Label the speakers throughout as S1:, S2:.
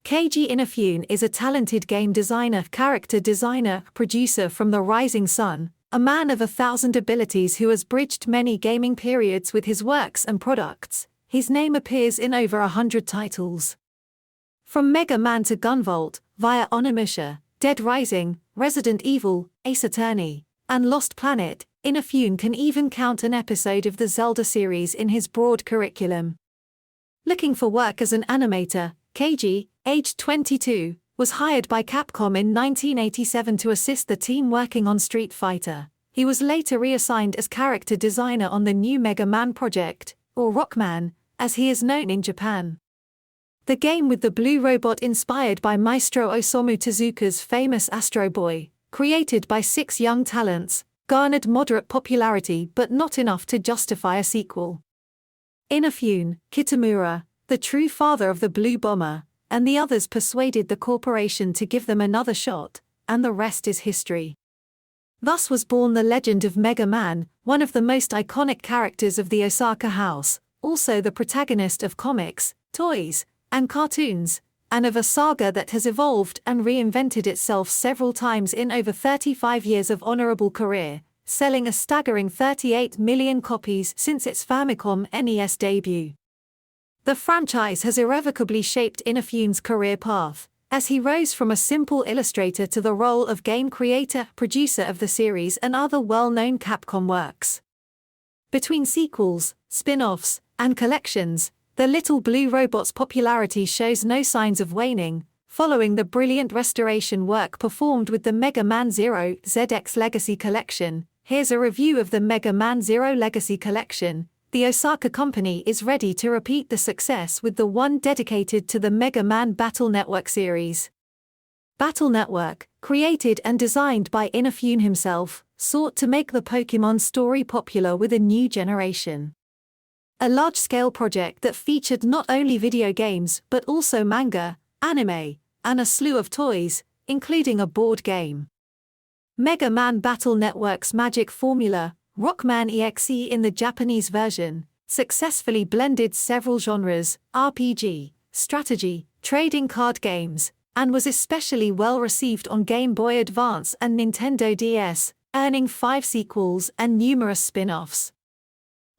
S1: Keiji Inafune is a talented game designer, character designer, producer from the Rising Sun, a man of 1,000 abilities who has bridged many gaming periods with his works and products. His name appears in over 100 titles. From Mega Man to Gunvolt, via Onimusha, Dead Rising, Resident Evil, Ace Attorney, and Lost Planet, Inafune can even count an episode of the Zelda series in his broad curriculum. Looking for work as an animator, Keiji, aged 22, was hired by Capcom in 1987 to assist the team working on Street Fighter. He was later reassigned as character designer on the new Mega Man project, or Rockman, as he is known in Japan. The game with the blue robot inspired by Maestro Osamu Tezuka's famous Astro Boy, created by 6 young talents, garnered moderate popularity but not enough to justify a sequel. Inafune, Kitamura, the true father of the Blue Bomber, and the others persuaded the corporation to give them another shot, and the rest is history. Thus was born the legend of Mega Man, one of the most iconic characters of the Osaka house, also the protagonist of comics, toys, and cartoons, and of a saga that has evolved and reinvented itself several times in over 35 years of honorable career, selling a staggering 38 million copies since its Famicom NES debut. The franchise has irrevocably shaped Inafune's career path, as he rose from a simple illustrator to the role of game creator, producer of the series and other well-known Capcom works. Between sequels, spin-offs, and collections, the Little Blue Robot's popularity shows no signs of waning. Following the brilliant restoration work performed with the Mega Man Zero ZX Legacy Collection, here's a review of the Mega Man Zero Legacy Collection. The Osaka company is ready to repeat the success with the one dedicated to the Mega Man Battle Network series. Battle Network, created and designed by Inafune himself, sought to make the Pokémon story popular with a new generation. A large-scale project that featured not only video games but also manga, anime, and a slew of toys, including a board game. Mega Man Battle Network's magic formula, Rockman EXE in the Japanese version, successfully blended several genres, RPG, strategy, trading card games, and was especially well received on Game Boy Advance and Nintendo DS, earning 5 sequels and numerous spin-offs.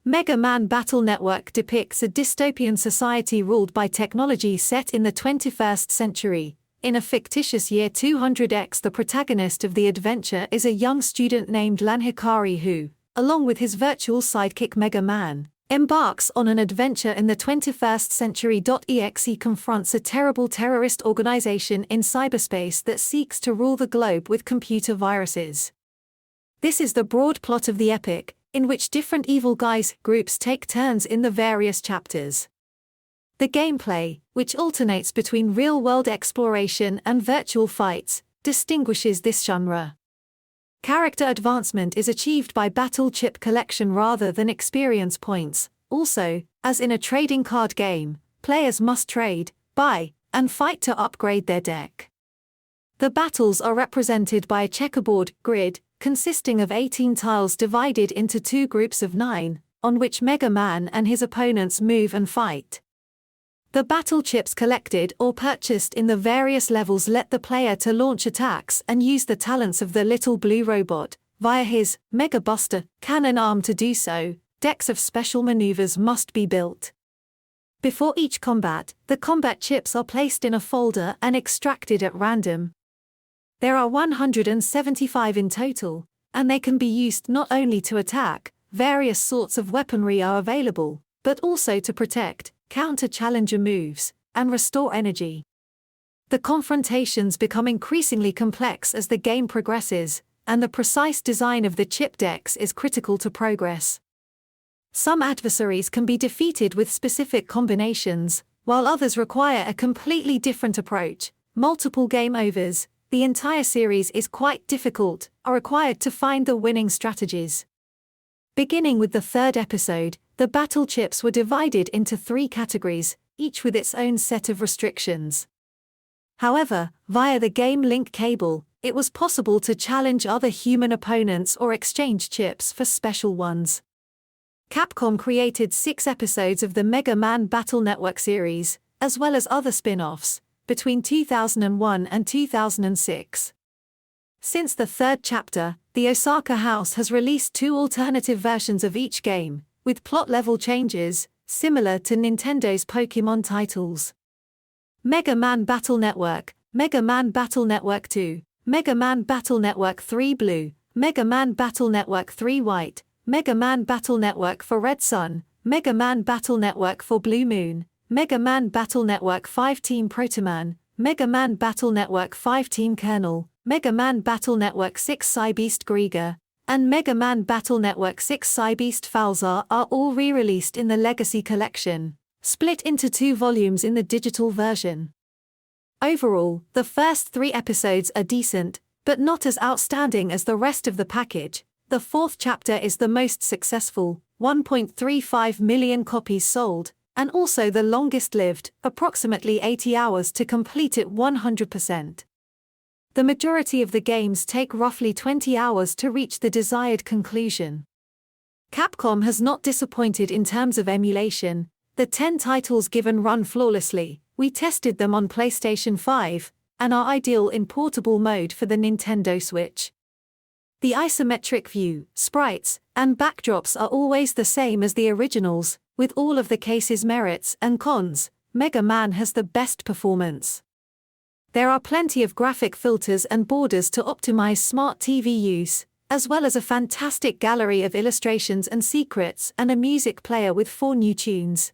S1: Mega Man Battle Network depicts a dystopian society ruled by technology set in the 21st century. In a fictitious year 200X, the protagonist of the adventure is a young student named Lan Hikari who, along with his virtual sidekick Mega Man, embarks on an adventure in the 21st century. EXE confronts a terrible terrorist organization in cyberspace that seeks to rule the globe with computer viruses. This is the broad plot of the epic, in which different evil guys groups take turns in the various chapters. The gameplay, which alternates between real-world exploration and virtual fights, distinguishes this genre. Character advancement is achieved by battle chip collection rather than experience points. Also, as in a trading card game, players must trade, buy, and fight to upgrade their deck. The battles are represented by a checkerboard grid, consisting of 18 tiles divided into 2 groups of 9, on which Mega Man and his opponents move and fight. The battle chips collected or purchased in the various levels let the player to launch attacks and use the talents of the Little Blue Robot, via his Mega Buster cannon arm. To do so, decks of special maneuvers must be built. Before each combat, the combat chips are placed in a folder and extracted at random. There are 175 in total, and they can be used not only to attack, various sorts of weaponry are available, but also to protect, counter challenger moves, and restore energy. The confrontations become increasingly complex as the game progresses, and the precise design of the chip decks is critical to progress. Some adversaries can be defeated with specific combinations, while others require a completely different approach. Multiple game overs, the entire series is quite difficult, are required to find the winning strategies. Beginning with the 3rd episode, the battle chips were divided into 3 categories, each with its own set of restrictions. However, via the Game Link cable, it was possible to challenge other human opponents or exchange chips for special ones. Capcom created 6 episodes of the Mega Man Battle Network series, as well as other spin-offs, between 2001 and 2006. Since the third chapter, the Osaka House has released 2 alternative versions of each game, with plot-level changes, similar to Nintendo's Pokémon titles. Mega Man Battle Network, Mega Man Battle Network 2, Mega Man Battle Network 3 Blue, Mega Man Battle Network 3 White, Mega Man Battle Network for Red Sun, Mega Man Battle Network for Blue Moon, Mega Man Battle Network 5 Team Protoman, Mega Man Battle Network 5 Team Colonel, Mega Man Battle Network 6 Cybeast Grieger, and Mega Man Battle Network 6 Cybeast Falzar are all re-released in the Legacy Collection, split into 2 volumes in the digital version. Overall, the first 3 episodes are decent, but not as outstanding as the rest of the package. The 4th chapter is the most successful, 1.35 million copies sold, and also the longest-lived, approximately 80 hours to complete it 100%. The majority of the games take roughly 20 hours to reach the desired conclusion. Capcom has not disappointed in terms of emulation. The 10 titles given run flawlessly. We tested them on PlayStation 5, and are ideal in portable mode for the Nintendo Switch. The isometric view, sprites, and backdrops are always the same as the originals. With all of the case's merits and cons, Mega Man has the best performance. There are plenty of graphic filters and borders to optimize smart TV use, as well as a fantastic gallery of illustrations and secrets and a music player with 4 new tunes.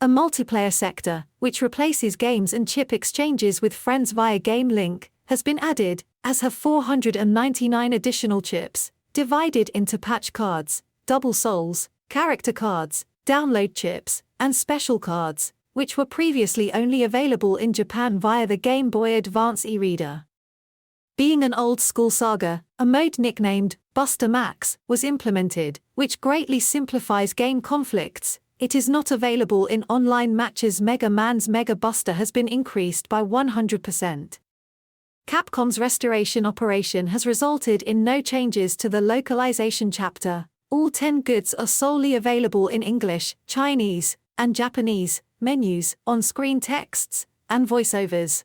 S1: A multiplayer sector, which replaces games and chip exchanges with friends via Game Link, has been added, as have 499 additional chips, divided into patch cards, double souls, character cards, download chips, and special cards, which were previously only available in Japan via the Game Boy Advance e-reader. Being an old-school saga, a mode nicknamed Buster Max was implemented, which greatly simplifies game conflicts. It is not available in online matches. Mega Man's Mega Buster has been increased by 100%. Capcom's restoration operation has resulted in no changes to the localization chapter. All 10 goods are solely available in English, Chinese, and Japanese, menus, on-screen texts, and voiceovers.